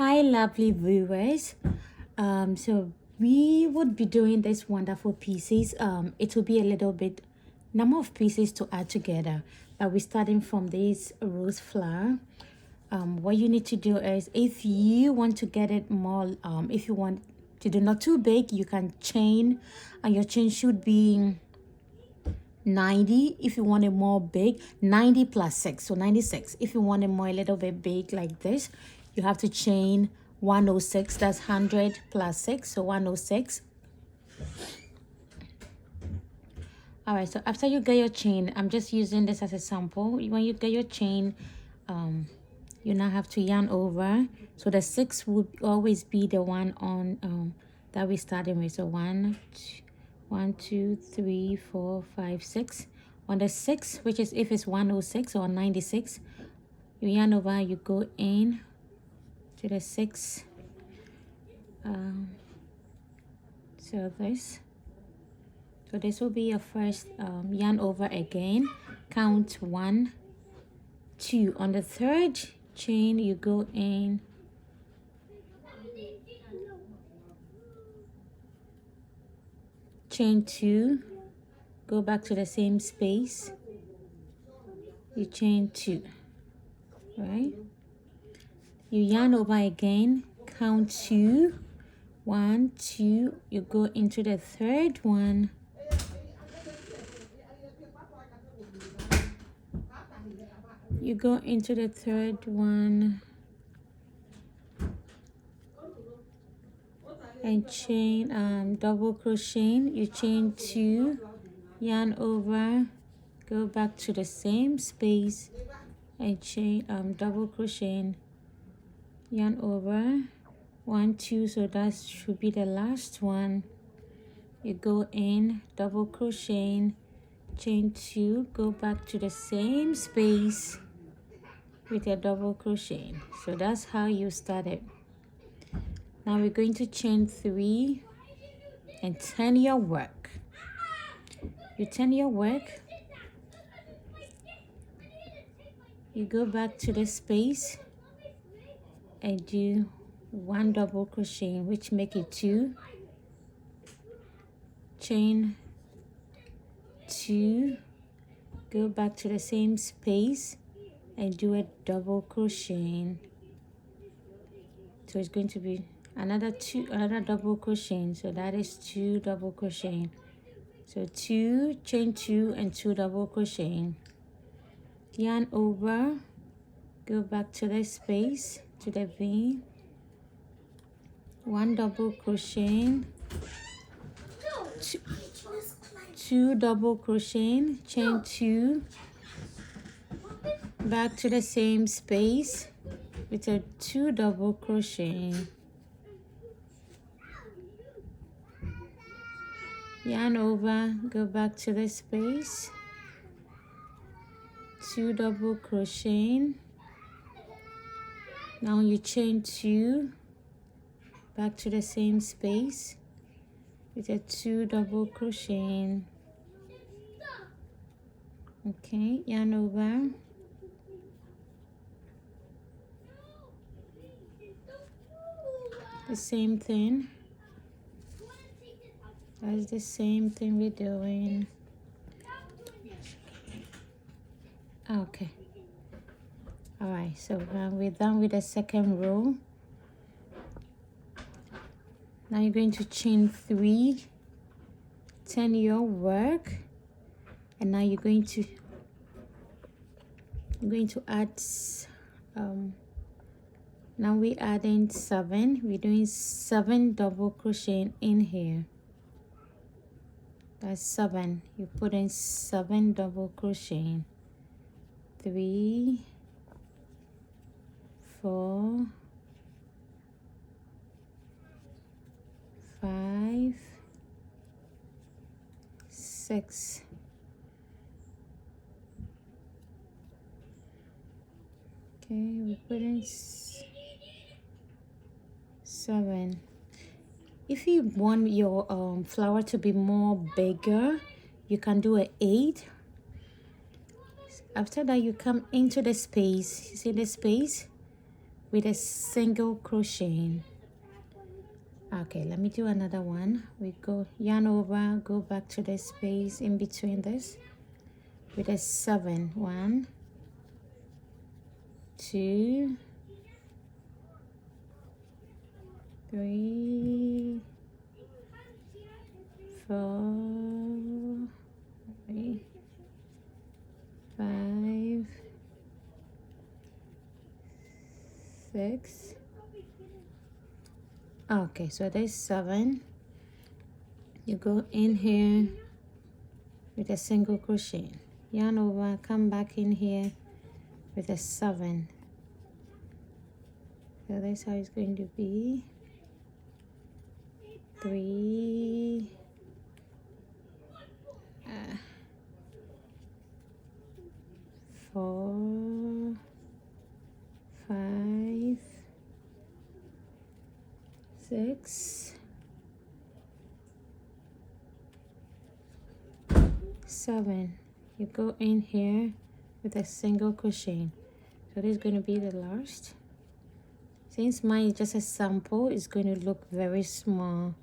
Hi, lovely viewers. So we would be doing this wonderful pieces. It will be a little bit number of pieces to add together, but we're starting from this rose flower. What you need to do is, if you want to get it more, if you want to do not too big, you can chain, and your chain should be 90. If you want it more big, 90 plus 6, so 96. If you want it more a little bit big like this, you have to chain 106. That's 100 plus 6, so 106. All right, so after you get your chain, I'm just using this as a sample. When you get your chain, you now have to yarn over. So the 6 would always be the one on that we're starting with. So 1 2 3 4 5 6. On the 6, which is if it's 106 or 96, you yarn over, you go in to the 6. So this will be your first yarn over again. Count 1 2. On the 3rd chain, you go in chain 2, go back to the same space, you chain 2, right? You yarn over again, count 2 1 2, you go into the 3rd one, you go into the 3rd one and chain double crochet. You chain 2, yarn over, go back to the same space and chain double crochet, yarn over, 1 2, so that should be the last one. You go in, double crochet, chain 2, go back to the same space with a double crochet. So that's how you start it. Now we're going to chain 3 and turn your work. You turn your work, you go back to the space and do 1 double crochet, which make it 2, chain 2, go back to the same space and do a double crochet. So it's going to be another double crochet, so that is 2 double crochet. So 2, chain 2 and 2 double crochet, yarn over, go back to the space, to the V, 1 double crochet, 2 double crochet, chain 2, back to the same space with a 2 double crochet, yarn over, go back to the space, 2 double crochet. Now you chain 2, back to the same space with a 2 double crochet. Okay, yarn over, the same thing. That's the same thing we're doing. Okay. All right, so now we're done with the second row. Now you're going to chain 3, turn your work, and now you're going to add now we're adding 7. We're doing 7 double crochet in here. That's 7. You put in 7 double crochet. 3 4 5 6 okay, we put in 7. If you want your flower to be more bigger, you can do an 8. After that, you come into the space. You see the space? with a single crochet. Okay, let me do another one. We go yarn over, go back to the space in between this with a 7. 1, 2, 3, 4, 5, 6. Okay, so there's 7. You go in here with a single crochet, yarn over, come back in here with a 7. So that's how it's going to be. 3, 4, 5, 6, 7. You go in here with a single crochet. So this is going to be the last. Since mine is just a sample, it's going to look very small.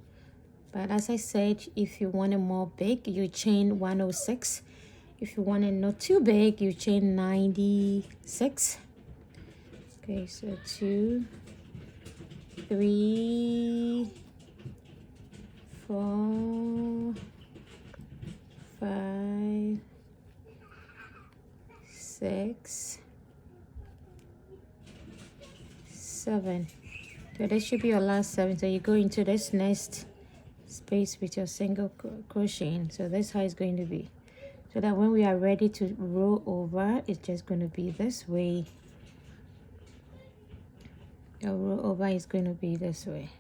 But as I said, if you want it more big, you chain 106. If you want it not too big, you chain 96. Okay, so 2, 3, 4, 5, 6, 7. So this should be your last 7. So you go into this next space with your single crochet. So that's how it's going to be. So that when we are ready to roll over, it's just going to be this way. Your roll over is going to be this way.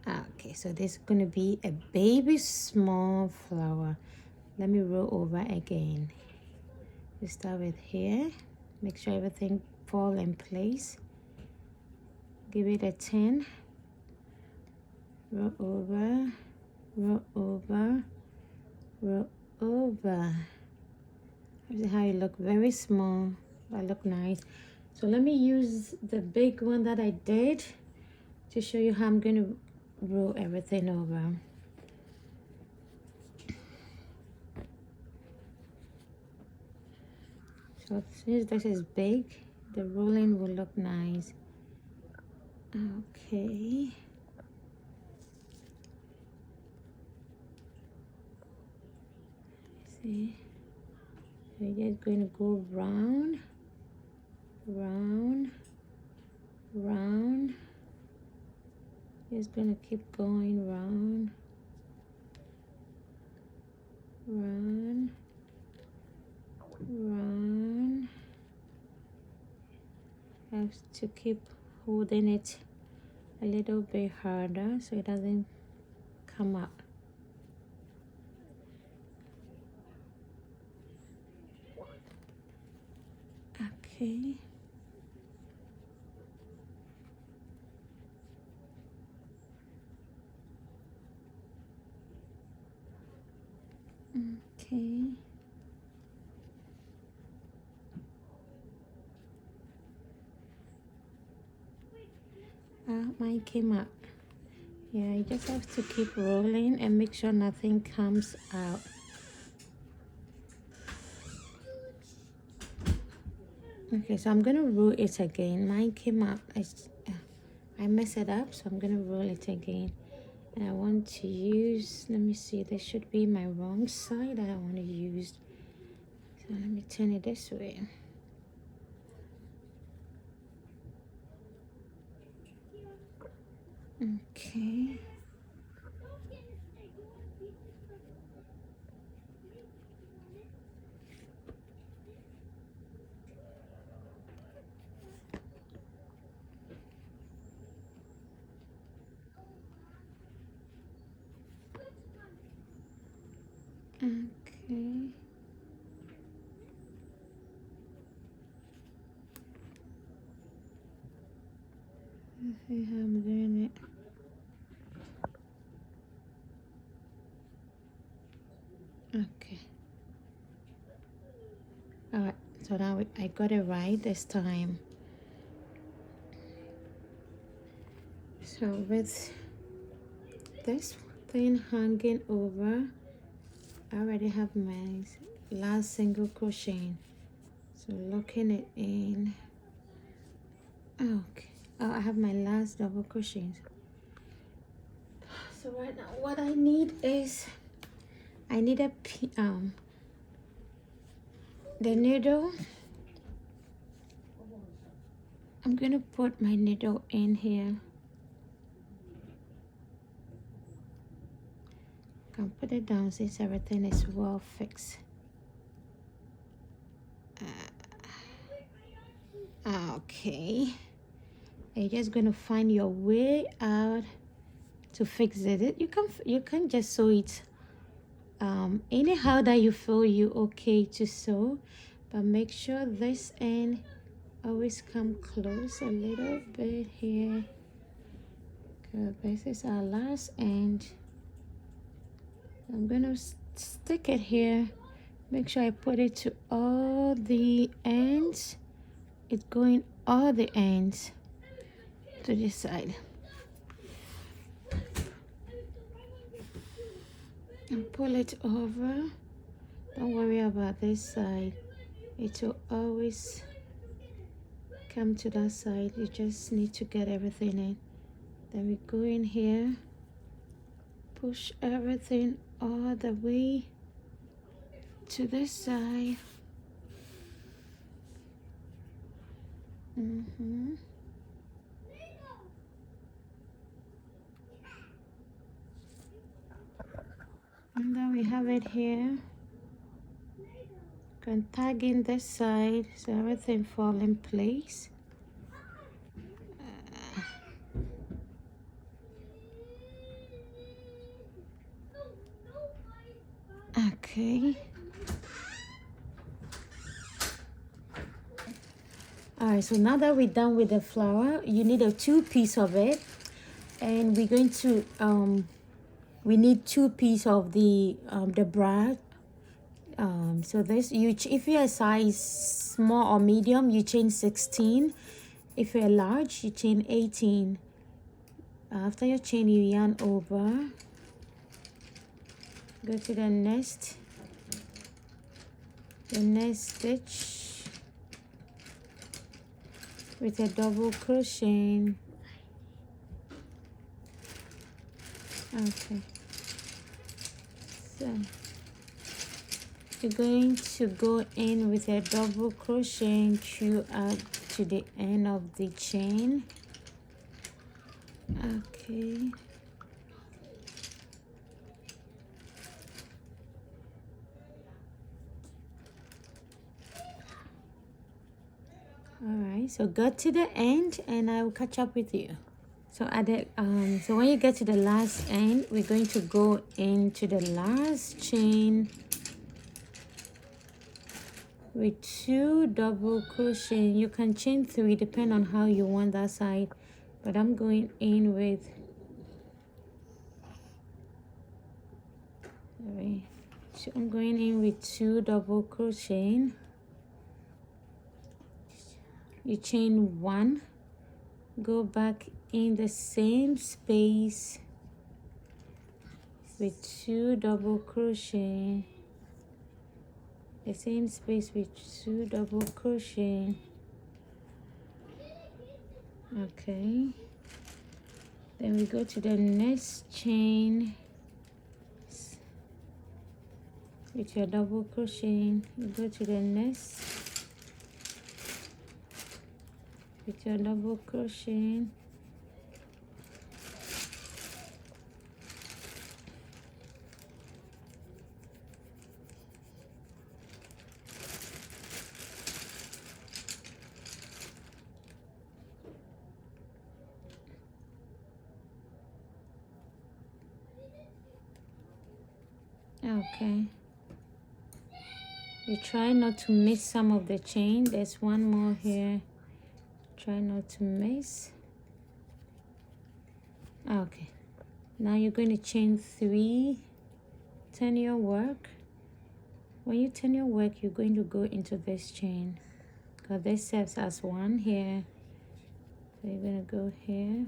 Okay, so this is going to be a baby small flower. Let me roll over again. We start with here. Make sure everything fall in place. Give it a 10. Roll over, roll over, roll over. See how it look very small, but look nice. So let me use the big one that I did to show you how I'm going to roll everything over. So since this is big, the rolling will look nice. Okay. See, we're just going to go round, round, round. Just going to keep going round, round, round. Have to keep holding it a little bit harder so it doesn't come up. Okay. Okay. Mine came up. Yeah, you just have to keep rolling and make sure nothing comes out. Okay, so I'm gonna roll it again. Mine came up. I messed it up, so I'm gonna roll it again. And I want to use, let me see, this should be my wrong side that I want to use. So let me turn it this way. Okay. Okay. Let's see how I'm doing it. Okay. Alright, so now I got it right this time. So with this thing hanging over, I already have my last single crochet. So locking it in. Okay. Oh, I have my last double crochet. So right now what I need is I need the needle. I'm gonna put my needle in here. Can put it down since everything is well fixed. Okay. And you're just gonna find your way out to fix it. You can just sew it anyhow that you feel you okay to sew, but make sure this end always come close a little bit here. Good. This is our last end. I'm gonna stick it here. Make sure I put it to all the ends. It's going all the ends to this side. And pull it over. Don't worry about this side. It will always come to that side. You just need to get everything in. Then we go in here. Push everything all the way to this side. And then we have it here. Can tag in this side so everything fall in place. Okay. All right, so now that we're done with the flower, you need a 2 piece of it, and we're going to we need 2 piece of the brad. So this, if you're a size small or medium, you chain 16. If you're large, you chain 18. After your chain, you yarn over, go to the next stitch with a double crochet. Okay, so you're going to go in with a double crochet throughout to the end of the chain. Okay. All right, so go to the end and I will catch up with you. So at the so when you get to the last end, we're going to go into the last chain with 2 double crochet. You can chain 3 depending on how you want that side, but I'm going in with so I'm going in with 2 double crochet. You chain 1, go back in the same space with 2 double crochet, the same space with 2 double crochet. Okay, then we go to the next chain with your double crochet. You go to the next with your double crochet. Okay, you try not to miss some of the chain. There's one more here. Try not to miss. Okay, now you're going to chain 3, turn your work. When you turn your work, you're going to go into this chain because this serves as 1 here. So you're going to go here,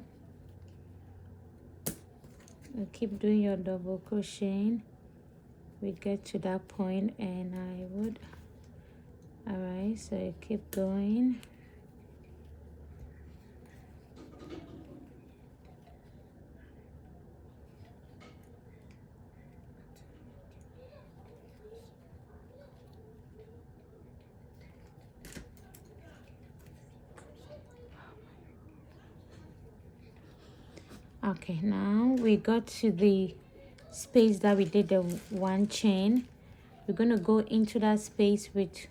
keep doing your double crocheting. We get to that point and I would, all right, so you keep going. Okay, now we got to the space that we did the one chain. We're going to go into that space with,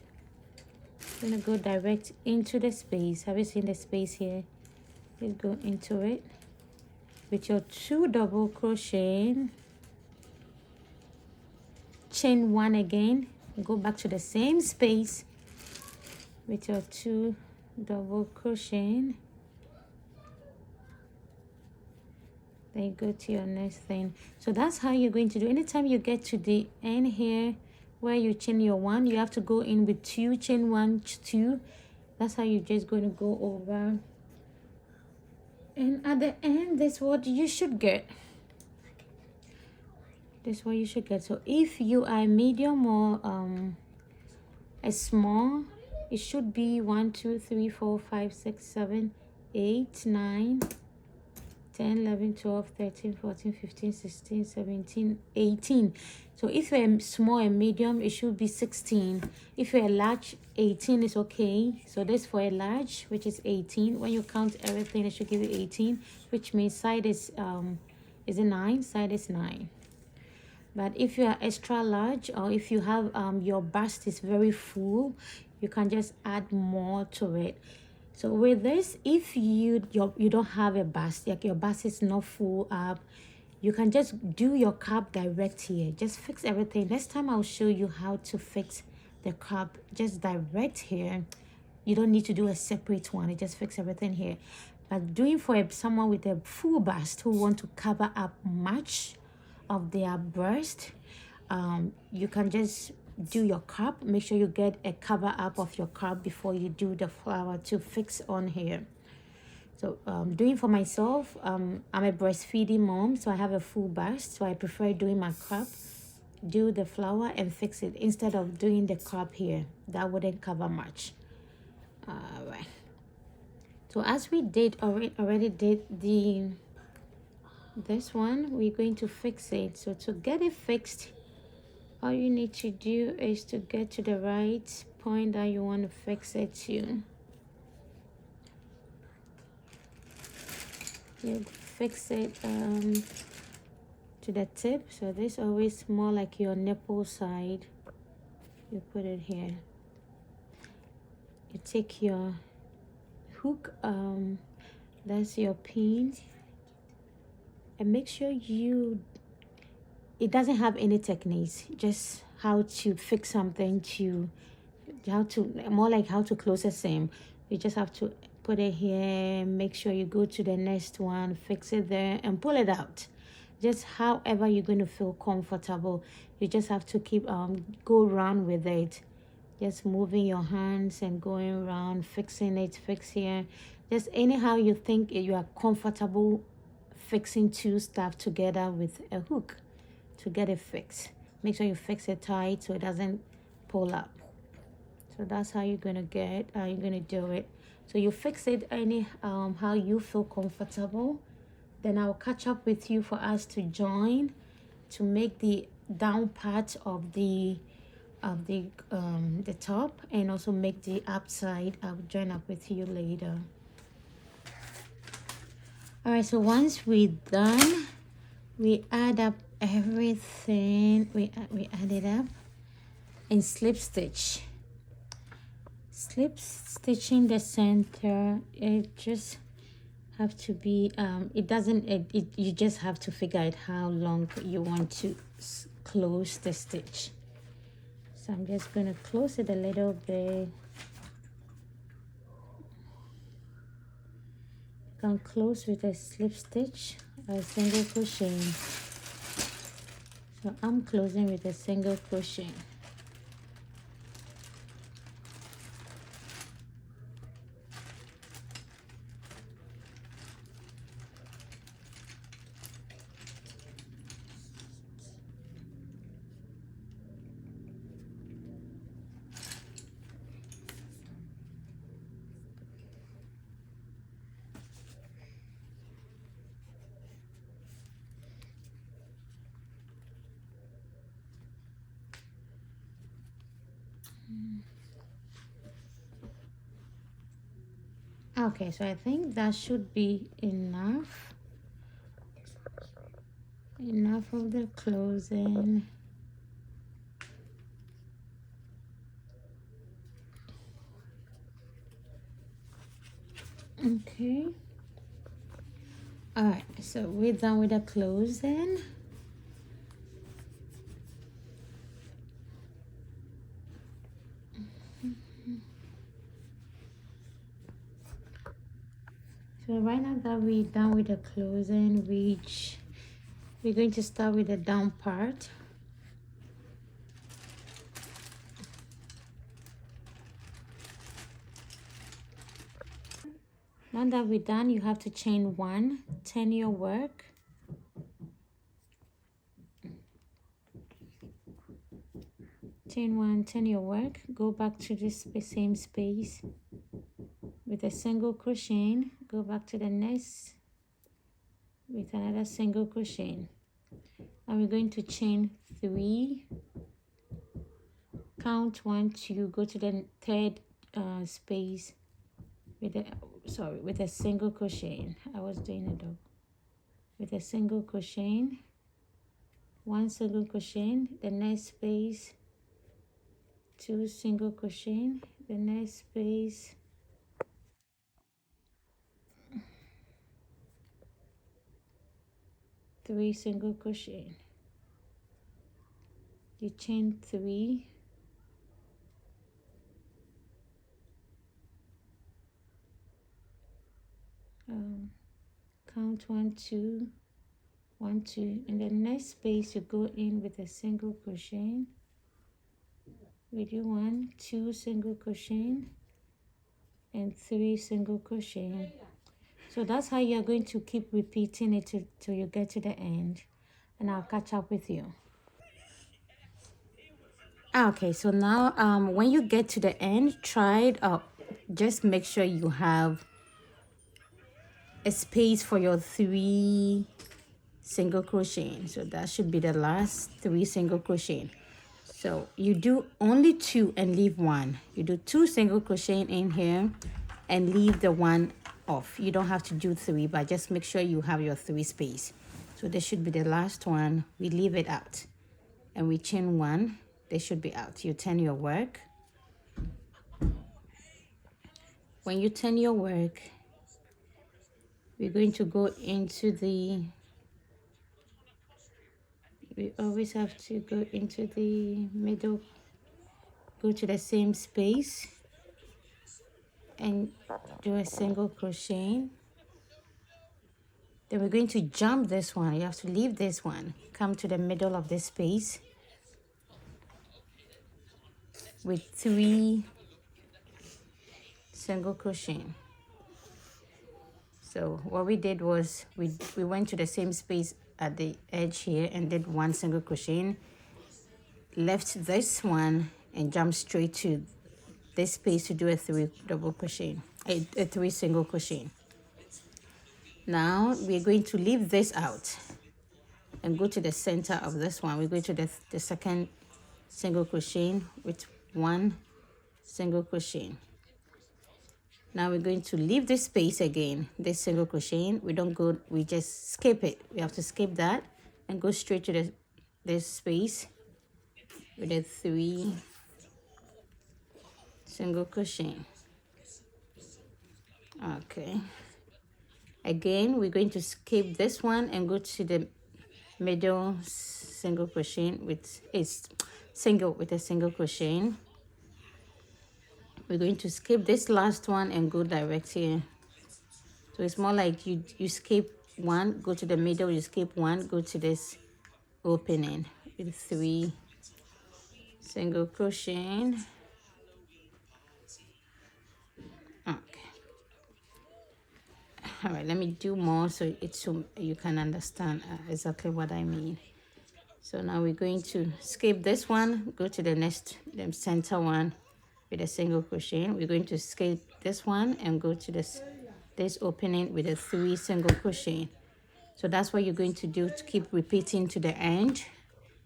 we're going to go direct into the space. Have you seen the space here? Let's go into it with your 2 double crochet, chain 1 again, go back to the same space with your 2 double crochet. Then you go to your next thing. So that's how you're going to do. Anytime you get to the end here where you chain your 1, you have to go in with 2, chain 1, 2. That's how you're just going to go over, and at the end, that's what you should get. That's what you should get. So if you are medium or a small, it should be 1 2 3 4 5 6 7 8 9 10 11 12 13 14 15 16 17 18. So if you're a small and medium, it should be 16. If you're a large, 18 is okay. So this for a large, which is 18. When you count everything, it should give you 18, which means side is a 9, side is 9. But if you are extra large, or if you have your bust is very full, you can just add more to it. So with this, if you don't have a bust, like your bust is not full up, you can just do your cap direct here. Just fix everything. Next time I'll show you how to fix the cap just direct here. You don't need to do a separate one. You just fix everything here. But doing for someone with a full bust who want to cover up much of their breast, you can just do your cap. Make sure you get a cover up of your cap before you do the flower to fix on here. So doing for myself, I'm a breastfeeding mom, so I have a full bust, so I prefer doing my cap, do the flower and fix it instead of doing the cap here. That wouldn't cover much. All right, so as we did already did this one, we're going to fix it. So to get it fixed, all you need to do is to get to the right point that you want to fix it to. You fix it to the tip. So this is always more like your nipple side. You put it here. You take your hook, that's your pin, and make sure it doesn't have any techniques, just how to fix something, more like how to close a seam. You just have to put it here, make sure you go to the next one, fix it there and pull it out. Just however you're going to feel comfortable. You just have to keep go around with it, just moving your hands and going around, fixing it, fix here. Just anyhow you think you are comfortable fixing two stuff together with a hook to get it fixed. Make sure you fix it tight so it doesn't pull up. So that's how you're gonna do it. So you fix it any how you feel comfortable. Then I'll catch up with you for us to join to make the down part of the top, and also make the upside. I'll join up with you later. All right, so once we're done, we add up everything. We add it up and slip stitch. Slip stitching the center. It just have to be you just have to figure out how long you want to close the stitch. So I'm just going to close it a little bit. You can close with a slip stitch or a single crochet. So I'm closing with a single crochet. Okay, so I think that should be enough. Enough of the closing. Okay. All right, so we're done with the closing. So right now that we're done with the closing, we're going to start with the down part. Now that we're done, you have to chain one, turn your work. Chain one, turn your work, go back to this same space with a single crochet, go back to the next with another single crochet. And we're going to chain three, count 1 2, go to the third space with a single crochet. I was doing a double with a single crochet, one single crochet, the next space, two single crochet, the next space, three single crochet. You chain three, count 1 2, 1 2. In the next space, you go in with a single crochet. We do 1 2 single crochet and 3 single crochet. So that's how you're going to keep repeating it till you get to the end, and I'll catch up with you. Okay, so now when you get to the end, try it up. Just make sure you have a space for your 3 single crochet. So that should be the last 3 single crochet. So you do only 2 and leave 1. You do 2 single crochet in here and leave the 1 off. You don't have to do 3, but just make sure you have your 3 space. So this should be the last one. We leave it out and we chain 1. They should be out. You turn your work. When you turn your work, we're going to go into the, we always have to go into the middle, go to the same space and do a single crochet. Then we're going to jump this one. You have to leave this one, come to the middle of this space with 3 single crochet. So what we did was we went to the same space at the edge here and did 1 single crochet, left this one and jumped straight to this space to do a 3 double crochet, a 3 single crochet. Now we're going to leave this out and go to the center of this one. We're going to the second single crochet with 1 single crochet. Now we're going to leave this space again, this single crochet. We don't go, we just skip it. We have to skip that and go straight to this space with a 3 single crochet. Okay. Again, we're going to skip this one and go to the middle single crochet with a single crochet. We're going to skip this last one and go direct here. So it's more like you skip 1, go to the middle, you skip 1, go to this opening with 3 single crochet. Okay. All right, let me do more so you can understand exactly what I mean. So now we're going to skip this one, go to the next, the center one with a single crochet. We're going to skip this one and go to this opening with a 3 single crochet. So that's what you're going to do to keep repeating to the end,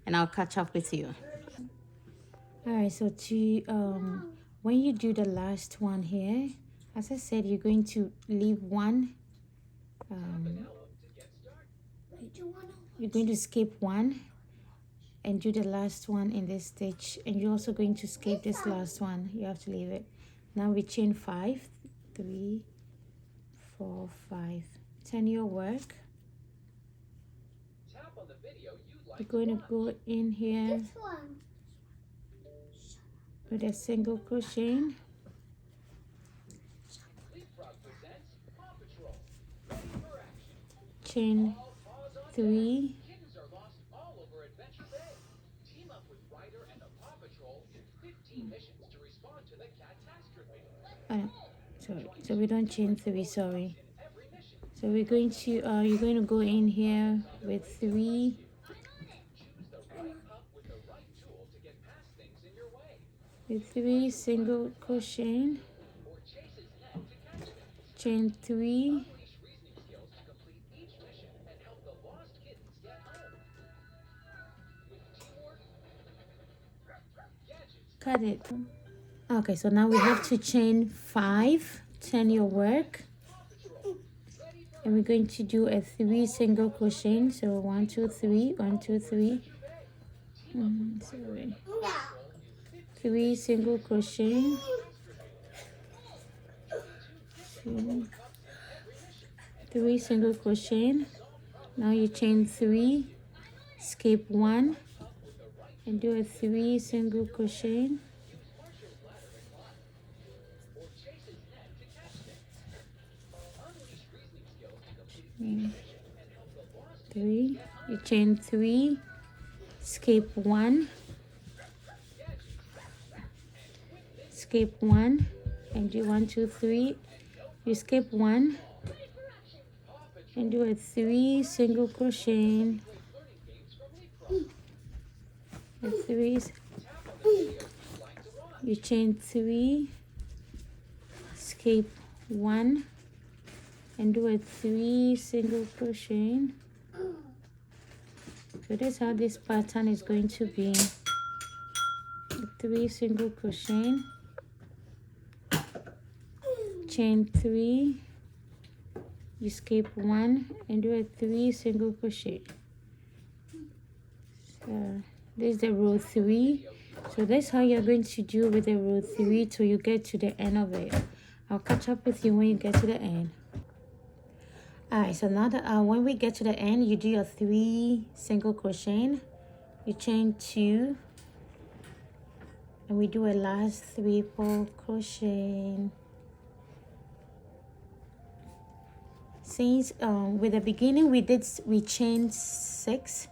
and I'll catch up with you. All right, so to when you do the last one here, as I said, you're going to leave one, you're going to skip one and do the last one in this stitch, and you're also going to skip this last one. You have to leave it. Now we chain 5, 3, 4, 5. Turn your work. You're going to go in here with a single crochet, chain 3, sorry, so we don't chain 3, sorry. So we're going to you're going to go in here with 3, single crochet, chain 3, cut it. Okay, so now we have to chain 5, turn your work, and we're going to do a 3 single crochet. So 1 2 3, 1 2 3, sorry, 3 single crochet, 3 single crochet. Now you chain 3, skip 1, and do a 3 single crochet, 3, you chain 3, skip 1, and do 1 2 3. You skip 1 and do a 3 single crochet, a 3, you chain 3, skip 1, and do a 3 single crochet. So that's how this pattern is going to be. 3 single crochet, chain 3, you skip 1 and do a 3 single crochet. So this is the row 3. So that's how you're going to do with the row 3 till you get to the end of it. I'll catch up with you when you get to the end. Alright, so now that when we get to the end, you do your 3 single crochet, you chain 2, and we do a last triple crochet. Since with the beginning we chained 6,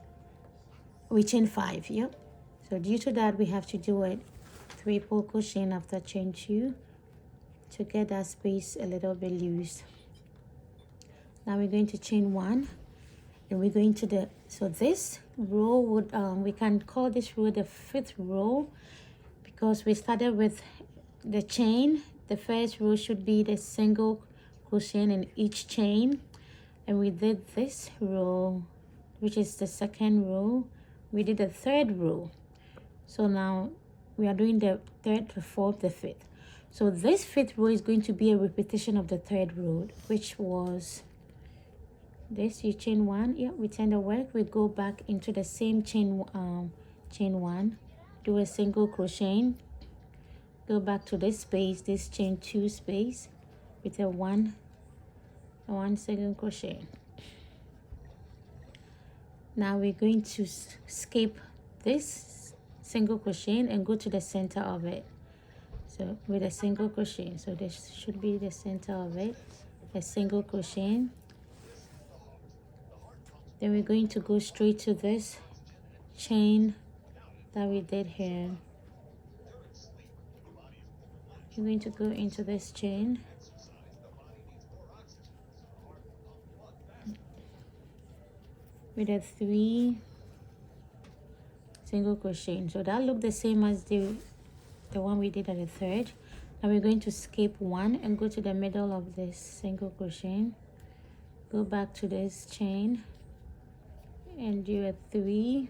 we chained 5, yep. So due to that we have to do a triple crochet after chain 2 to get that space a little bit loose. Now we're going to chain 1, and we're going to the, so this row would we can call this row the 5th row, because we started with the chain. The first row should be the single crochet in each chain, and we did this row, which is the 2nd row. We did the 3rd row, so now we are doing the 3rd, the 4th, the 5th. So this 5th row is going to be a repetition of the 3rd row, which was this. You chain 1, yeah, we turn the work, we go back into the same chain 1, do a single crochet, go back to this space, this chain 2 space, with a 1 single crochet. Now we're going to skip this single crochet and go to the center of it. So with a single crochet, so this should be the center of it, a single crochet. Then we're going to go straight to this chain that we did here. You're going to go into this chain, with a 3 single crochet. So that looked the same as the one we did on the 3rd. Now we're going to skip 1 and go to the middle of this single crochet, go back to this chain and do a 3,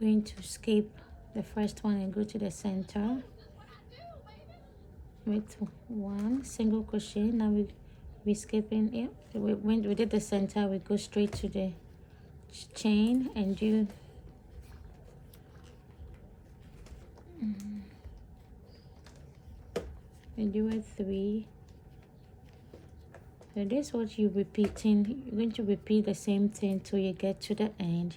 going to skip the first one and go to the center with one single crochet. Now we skipping it. When we did the center, we go straight to the chain and do a 3. So this is what you're repeating. You're going to repeat the same thing till you get to the end.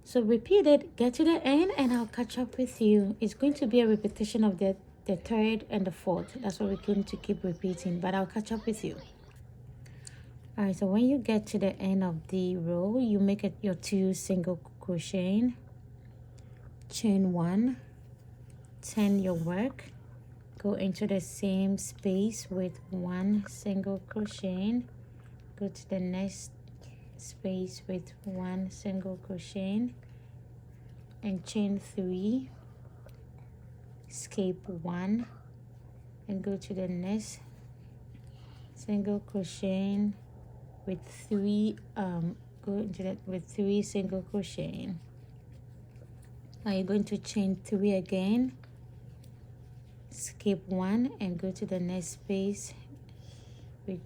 So repeat it, get to the end, and I'll catch up with you. It's going to be a repetition of the third and the fourth. That's what we're going to keep repeating, but I'll catch up with you. All right, so when you get to the end of the row, you make it your 2 single crochet, chain 1, turn your work, go into the same space with 1 single crochet, go to the next space with 1 single crochet and chain 3, skip 1 and go to the next single crochet with 3 go into that with 3 single crochet. Now you're going to chain 3 again, skip 1 and go to the next space with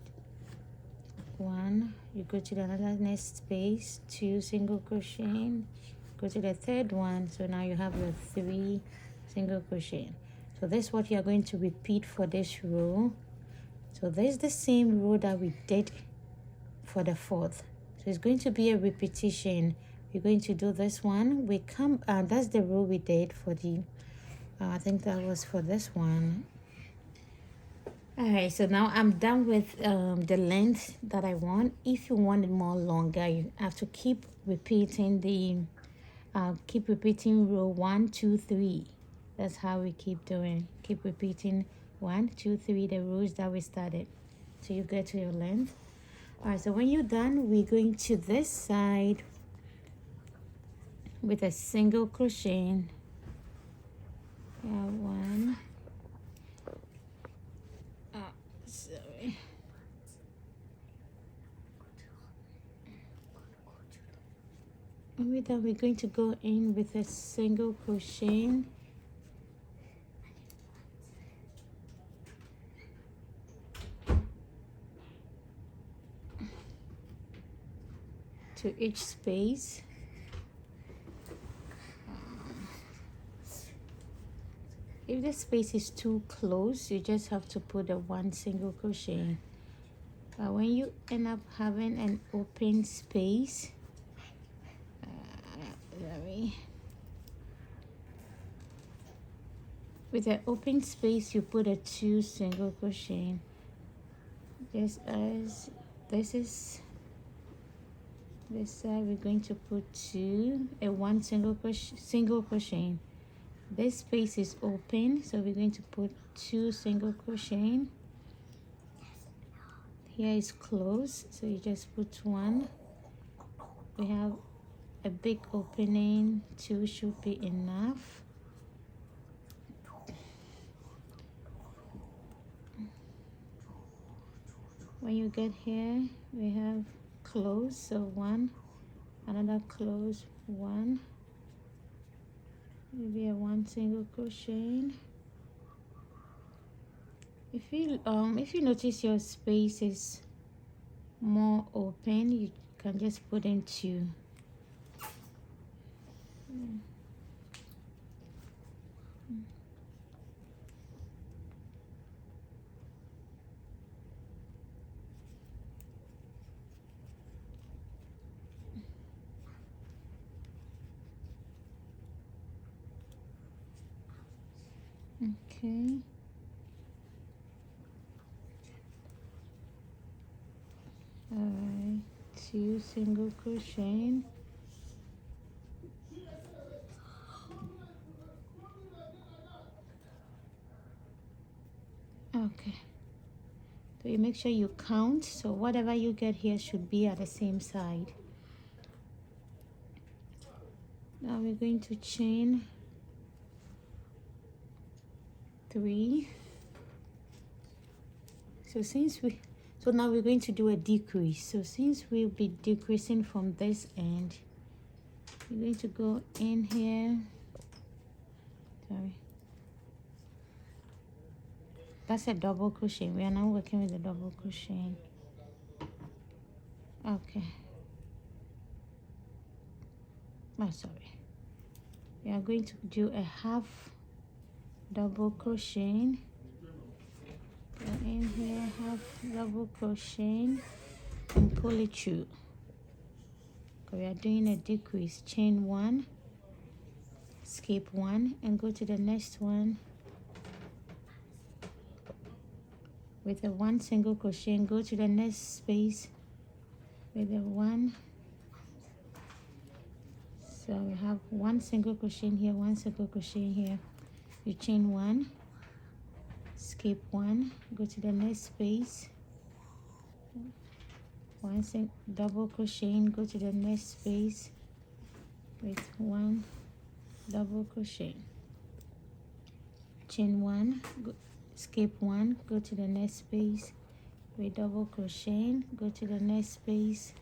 1. You go to another next space, 2 single crochet, go to the third one. So now you have your 3 single crochet. So this is what you are going to repeat for this row. So this is the same row that we did for the fourth. So it's going to be a repetition. We're going to do this one. We come that's the row we did for the I think that was for this one. All right, so now I'm done with the length that I want. If you want it more longer, you have to keep repeating the row 1, 2, 3. That's how we keep doing. Keep repeating 1, 2, 3, the rows that we started, so you get to your length. All right, so when you're done, we're going to this side with a single crochet. 1. Sorry. And with that, we're going to go in with a single crochet. To each space. If the space is too close, you just have to put a 1 single crochet. But when you end up having an open space, with an open space, you put a 2 single crochet. Just as this is this side, we're going to put 1 single crochet. This space is open, so we're going to put 2 single crochet. Here is closed, so you just put 1. We have a big opening, 2 should be enough. When you get here, we have closed, so 1, another close, 1, maybe a 1 single crochet. If you notice your space is more open, you can just put in 2. Okay. Alright, 2 single crochet. Okay. So you make sure you count, so whatever you get here should be at the same side. Now we're going to chain 3. So now we're going to do a decrease. So since we'll be decreasing from this end, You're going to go in here. Sorry, that's a double crochet. We are now working with the double crochet. Okay. Oh, sorry. We are going to do a half double crochet. Go in here, half double crochet, and pull it through. We are doing a decrease. Chain 1, skip 1, and go to the next one with a 1 single crochet, and go to the next space with a 1. So we have 1 single crochet in here, 1 single crochet in here. You chain 1, skip 1, go to the next space, 1 double crochet, go to the next space with 1 double crochet, chain 1, skip 1, go to the next space with double crochet, go to the next space,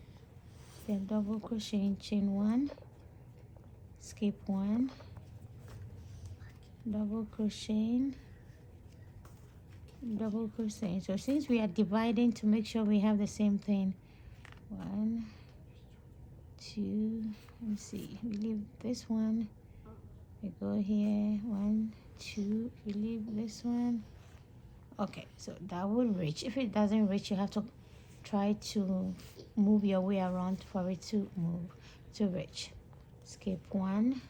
then double crochet, chain 1, skip 1, double crochet, double crochet. So since we are dividing, to make sure we have the same thing, 1, 2, let me see, we leave this one, we go here, 1, 2, we leave this one. Okay, so that will reach. If it doesn't reach, you have to try to move your way around for it to move, to reach. Skip 1.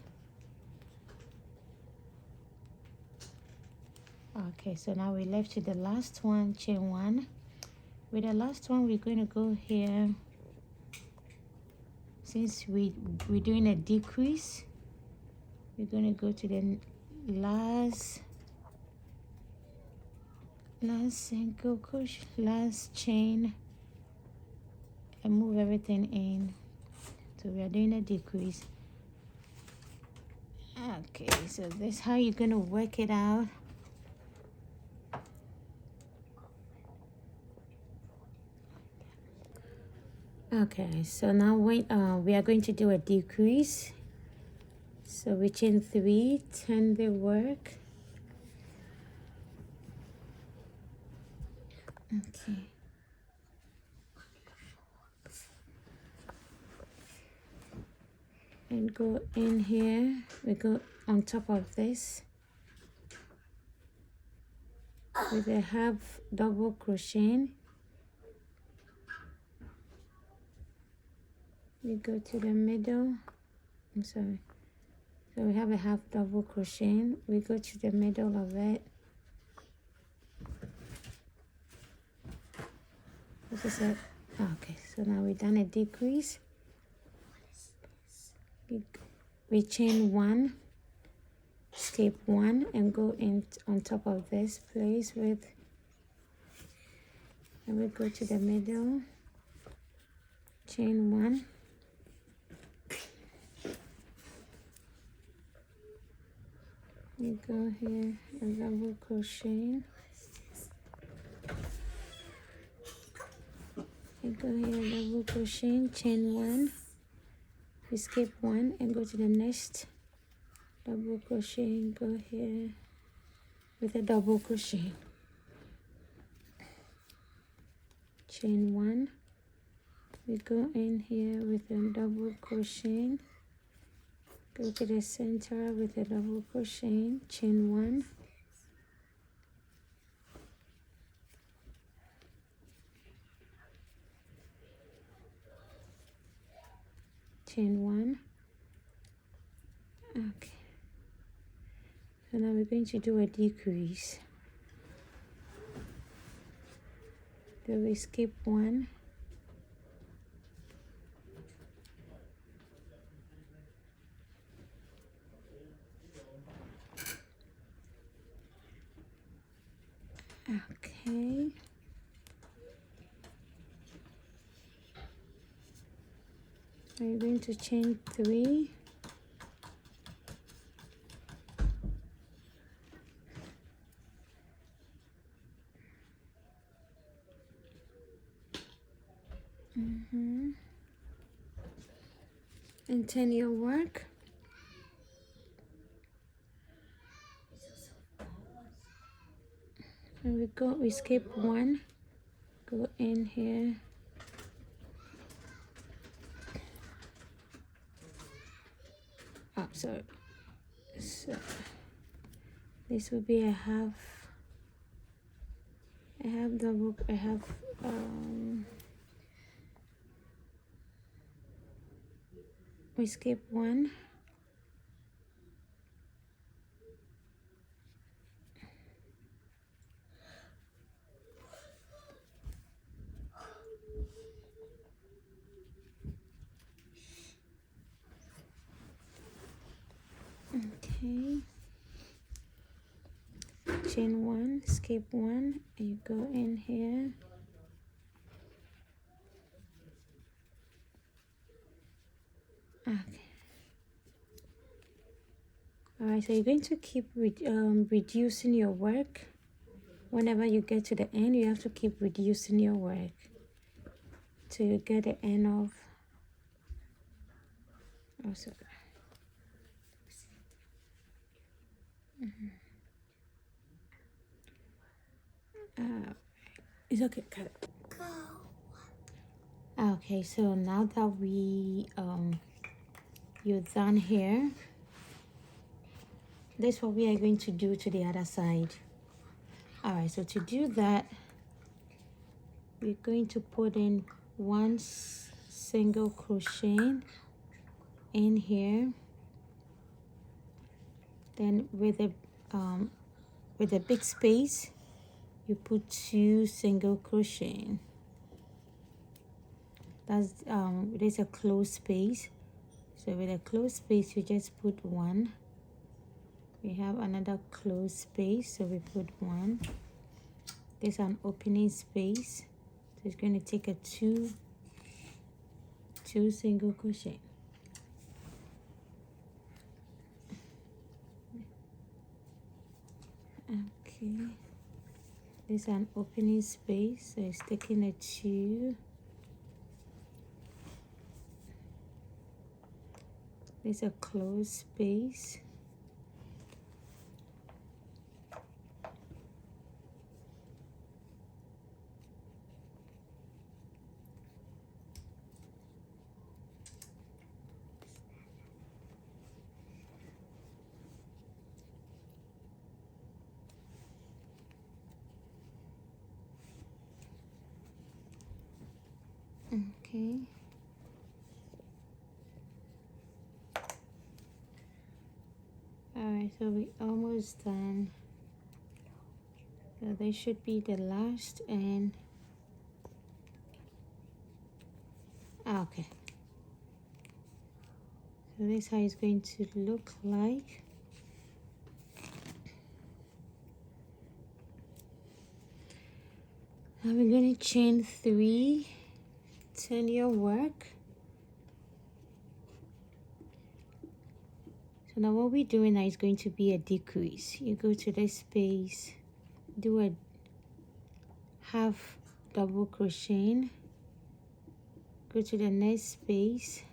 Okay, so now we're left to the last one, chain 1. With the last one, we're going to go here. Since we're doing a decrease, we're going to go to the last single crochet, last chain, and move everything in. So we are doing a decrease. Okay, so this is how you're going to work it out. Okay, so now we are going to do a decrease. So we chain 3, turn the work. Okay. And go in here, we go on top of this with a half double crochet. We go to the middle, I'm sorry, so we have a half double crochet, we go to the middle of it. This is it. Okay, so now we've done a decrease. We chain 1, skip 1, and go in on top of this place with, and we go to the middle, chain 1, we go here and double crochet, we go here double crochet, chain 1, we skip 1 and go to the next double crochet, go here with a double crochet, chain 1, we go in here with a double crochet, go to the center with a double crochet, chain 1, chain 1. Okay, so now we're going to do a decrease. Then we skip 1, okay, I'm going to chain 3, and turn your work. And we skip one, go in here. Oh, sorry. So this will be a half double, we skip one. Okay. Chain one, skip one, and you go in here. Okay. All right, so you're going to keep reducing your work. Whenever you get to the end, you have to keep reducing your work till you get the end of. Oh, sorry. It's okay. Cut it. Okay, so now that you're done here, this is what we are going to do to the other side. All right, so to do that, we're going to put in one single crochet in here. Then with a big space, you put 2 single crochet. There's a closed space. So with a closed space, you just put 1. We have another closed space, so we put 1. There's an opening space, so it's going to take a 2 single crochet. Okay, there's an opening space, so it's taking a 2. There's a closed space. Okay. Alright, so we almost done. So they should be the last and okay. So this is how it's going to look like. Now we're going to chain 3, turn your work. So now what we're doing now is going to be a decrease. You go to this space, do a half double crochet, go to the next space,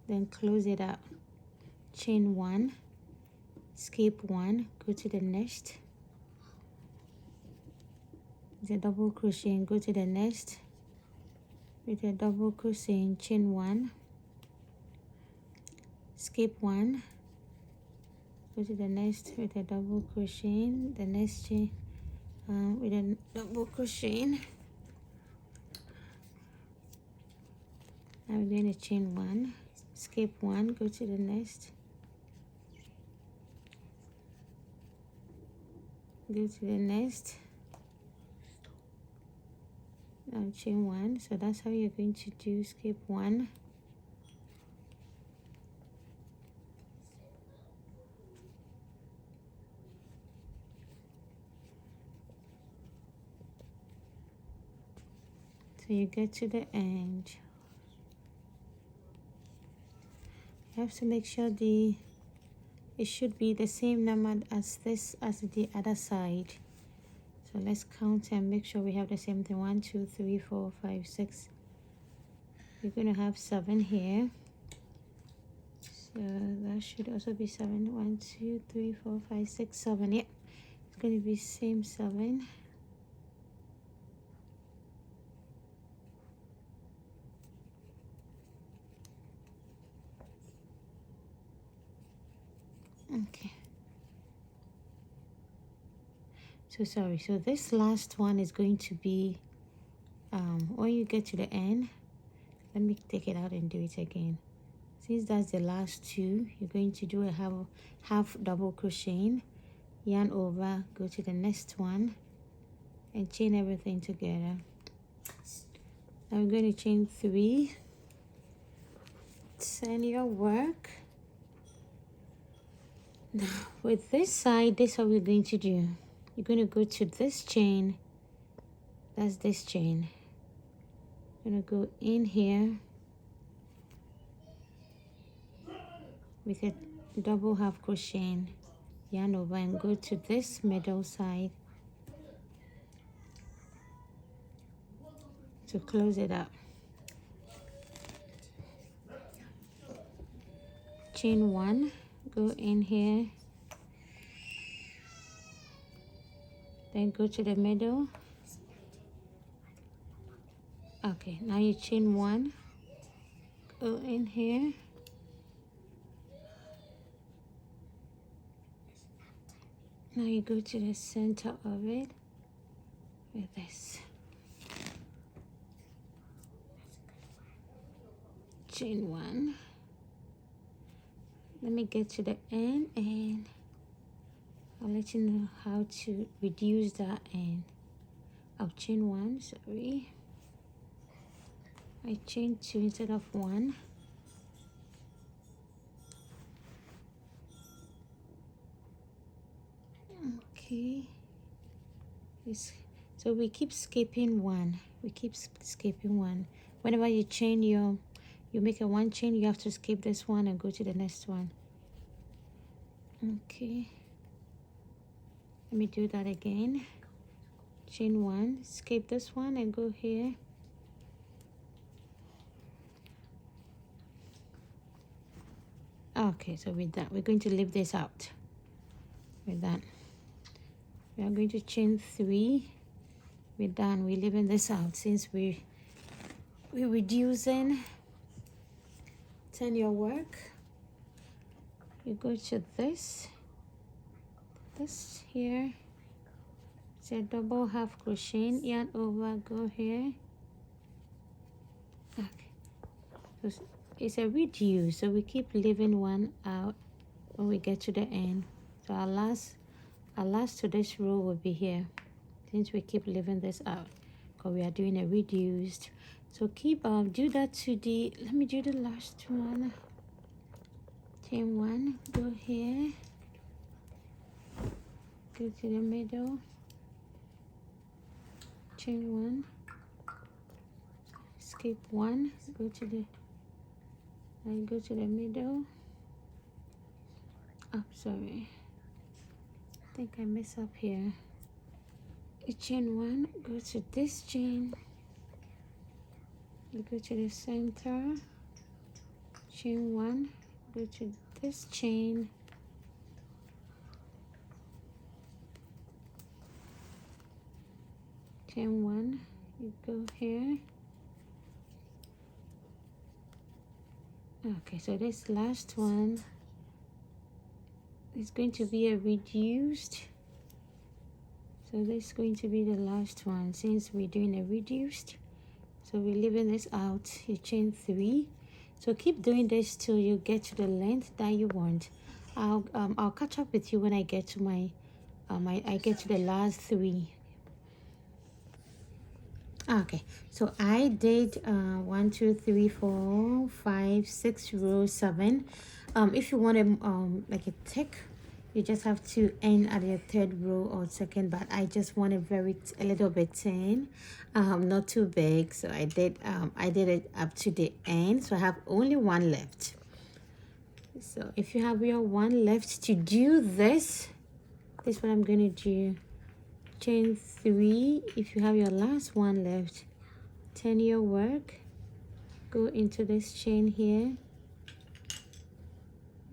then close it up, chain 1, skip 1, go to the next, the double crochet, go to the next with a double crochet, chain 1, skip 1, go to the next with a double crochet, the next chain with a double crochet. Now we're going to chain 1, skip 1, go to the next, go to the next, now chain 1. So that's how you're going to do. Skip 1, so you get to the end. You have to make sure it should be the same number as the other side. So let's count and make sure we have the same thing. 1 2 3 4 5 6. you're going to have 7 here. So that should also be 7. 1, 2, 3, 4, 5, 6, 7. Yep, it's going to be same 7. Okay. So sorry. So this last one is going to be when you get to the end. Let me take it out and do it again. Since that's the last 2, you're going to do a half double crochet, yarn over, go to the next one, and chain everything together. Now we're going to chain 3, turn your work. Now with this side, this is what we're going to do. You're going to go to this chain, that's this chain. You're going to go in here with a double half crochet, yarn over, and go to this middle side to close it up. Chain 1, go in here, then go to the middle. Okay, now you chain 1, go in here, now you go to the center of it with this. Chain 1. Let me get to the end and I'll let you know how to reduce that end. I'll chain 1, sorry. I chain 2 instead of 1. Okay. So we keep skipping 1. We keep skipping 1. Whenever you chain you make a 1 chain, you have to skip this one and go to the next one. Okay. Let me do that again. Chain 1, skip this one and go here. Okay, so with that, we're going to leave this out. With that, we are going to chain 3. We're done. We're leaving this out since we're reducing. Turn your work. You go to this here. It's a double half crochet, yarn over, go here. Okay. So it's a reduce, so we keep leaving one out when we get to the end. So our last to this row will be here, since we keep leaving this out because we are doing a reduced. So keep do that to the, let me do the last one. Chain 1, go here, go to the middle, chain 1, skip 1, go to the middle. Oh, sorry, I think I messed up here. You chain 1, go to this chain, you go to the center, chain 1, go to this chain, chain 1, you go here. Okay, so this last one is going to be a reduced. So this is going to be the last one since we're doing a reduced. So we're leaving this out. You chain 3. So keep doing this till you get to the length that you want. I'll catch up with you when I get to my I get to the last 3. Okay, so I did 1, 2, 3, 4, 5, 6 rows, 7. If you want to like a thick, you just have to end at your 3rd row or 2nd, but I just want it a little bit thin, not too big. So I did it up to the end, so I have only 1 left. So if you have your 1 left to do this is what I'm gonna do. Chain 3. If you have your last 1 left, turn your work, go into this chain here,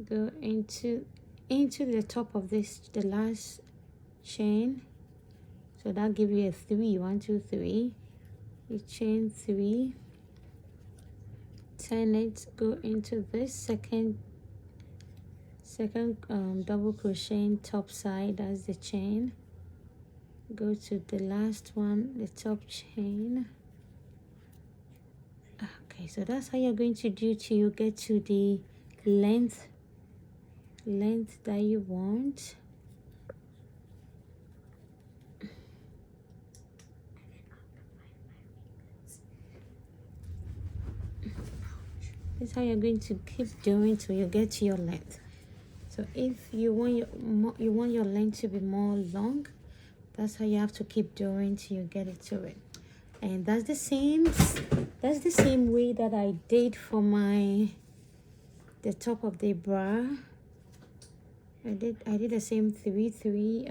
go into the top of this, the last chain. So that'll give you a 3. 1 2 3. You chain 3, turn it, go into this second double crochet top side. That's the chain. Go to the last one, the top chain. Okay, so that's how you're going to do till you get to the length that you want. This is how you're going to keep doing till you get to your length. So if you want your length to be more long, that's how you have to keep doing till you get it to it. And that's the same way that I did for the top of the bra. I did the same 3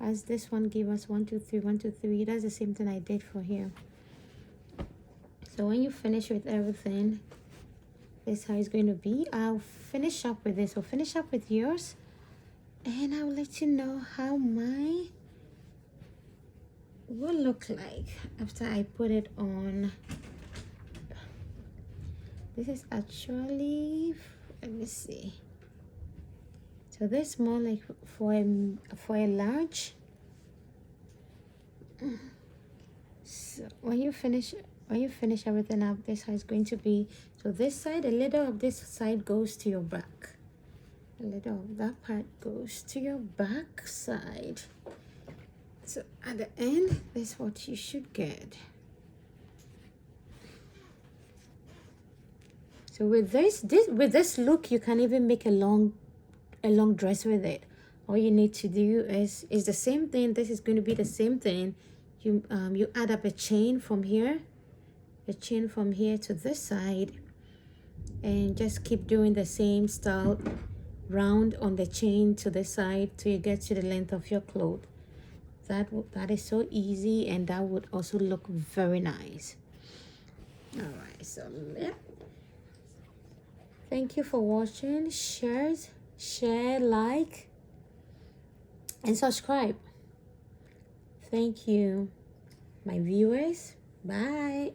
as this one gave us 1 2 3 1 2 3. That's the same thing I did for here. So when you finish with everything, this is how it's going to be. I'll finish up with this. So finish up with yours, and I'll let you know how my will look like after I put it on. This is actually, let me see. So this is more like for a large. So when you finish everything up, this is how it's going to be. So this side, a little of this side goes to your back. A little of that part goes to your back side. So at the end, this is what you should get. So with this look, you can even make a long dress with it. All you need to do is the same thing. This is going to be the same thing. You add up a chain from here to this side, and just keep doing the same style round on the chain to the side till you get to the length of your cloth. That is so easy, and that would also look very nice. All right, so yeah, thank you for watching. Share, like, and subscribe. Thank you, my viewers. Bye.